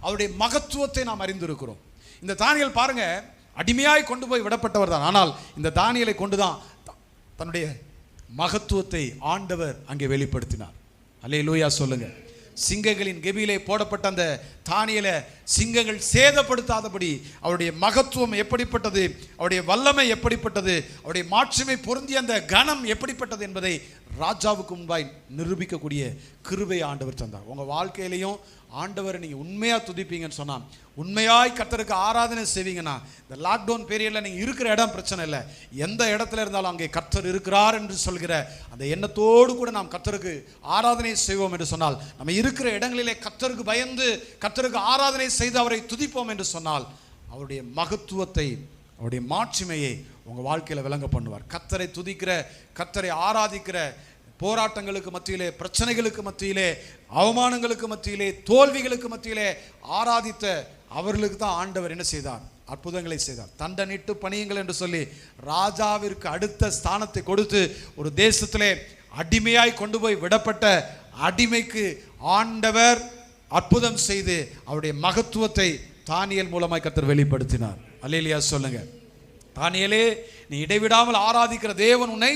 அவருடைய மகத்துவத்தை நாம் அறிந்திருக்கிறோம். இந்த தானியேல் பாருங்க, அடிமையாய் கொண்டு போய் விடப்பட்டவர் தான். ஆனால் இந்த தானியேலை கொண்டுதான் தன்னுடைய மகத்துவத்தை ஆண்டவர் அங்கே வெளிப்படுத்தினார். அல்லேலூயா சொல்லுங்க. சிங்கங்களின் கெபியிலே போடப்பட்ட அந்த தானியேலை சிங்கங்கள் சேதப்படுத்தாதபடி அவருடைய மகத்துவம் எப்படிப்பட்டது, அவருடைய வல்லமை எப்படிப்பட்டது, அவருடைய மாட்சிமை பொருந்திய அந்த கனம் எப்படிப்பட்டது என்பதை ராஜாவுக்கு முன்பாய் நிரூபிக்கக்கூடிய கிருபை ஆண்டவர் தந்தார். உங்கள் வாழ்க்கையிலையும் ஆண்டவரை நீங்கள் உண்மையாக துதிப்பீங்கன்னு சொன்னால், உண்மையாய் கர்த்தருக்கு ஆராதனை செய்வீங்கன்னா, இந்த லாக்டவுன் பீரியடில் நீங்கள் இருக்கிற இடம் பிரச்சனை இல்லை, எந்த இடத்துல இருந்தாலும் அங்கே கர்த்தர் இருக்கிறார் என்று சொல்கிற அந்த எண்ணத்தோடு கூட நாம் கர்த்தருக்கு ஆராதனை செய்வோம் என்று சொன்னால், நம்ம இருக்கிற இடங்களிலே கர்த்தருக்கு பயந்து கர்த்தருக்கு ஆராதனை செய்து அவரை துதிப்போம் என்று சொன்னால், அவருடைய மகத்துவத்தை, அவருடைய மாட்சிமையை உங்கள் வாழ்க்கையில் விளங்க பண்ணுவார். கர்த்தரை துதிக்கிற, கர்த்தரை ஆராதிக்கிற, போராட்டங்களுக்கு மத்தியிலே, பிரச்சனைகளுக்கு மத்தியிலே, அவமானங்களுக்கு மத்தியிலே, தோல்விகளுக்கு மத்தியிலே ஆராதித்த அவர்களுக்கு தான் ஆண்டவர் என்ன செய்தார்? அற்புதங்களை செய்தார். தண்டனிட்டு பணியுங்கள் என்று சொல்லி ராஜாவிற்கு அடுத்த ஸ்தானத்தை கொடுத்து ஒரு தேசத்திலே அடிமையாய் கொண்டு போய் விடப்பட்ட அடிமைக்கு ஆண்டவர் அற்புதம் செய்து அவருடைய மகத்துவத்தை தானியேல் மூலமாய் கர்த்தர் வெளிப்படுத்தினார். அல்லேலூயா சொல்லுங்க. தானியேலே, நீ இடைவிடாமல் ஆராதிக்கிற தேவன் உன்னை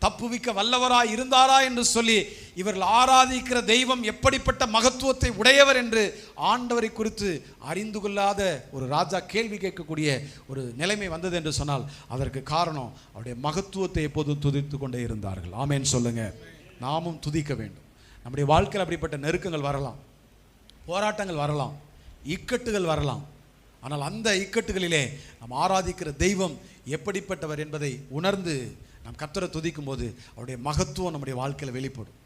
தப்புவிக்க வல்லவராய் இருந்தாரா என்று சொல்லி இவர்கள் ஆராதிக்கிற தெய்வம் எப்படிப்பட்ட மகத்துவத்தை உடையவர் என்று ஆண்டவரை குறித்து அறிந்து கொள்ளாத ஒரு ராஜா கேள்வி கேட்கக்கூடிய ஒரு நிலைமை வந்தது என்று சொன்னால், அதற்கு காரணம் அவருடைய மகத்துவத்தை எப்போதும் துதித்து கொண்டே இருந்தார்கள். ஆமேன் சொல்லுங்க. நாமும் துதிக்க வேண்டும். நம்முடைய வாழ்க்கையில் அப்படிப்பட்ட நெருக்கங்கள் வரலாம், போராட்டங்கள் வரலாம், இக்கட்டுகள் வரலாம். ஆனால் அந்த இக்கட்டுகளிலே நாம் ஆராதிக்கிற தெய்வம் எப்படிப்பட்டவர் என்பதை உணர்ந்து நாம் கர்த்தரை துதிக்கும் போது அவருடைய மகத்துவம் நம்முடைய வாழ்க்கையில் வெளிப்படும்.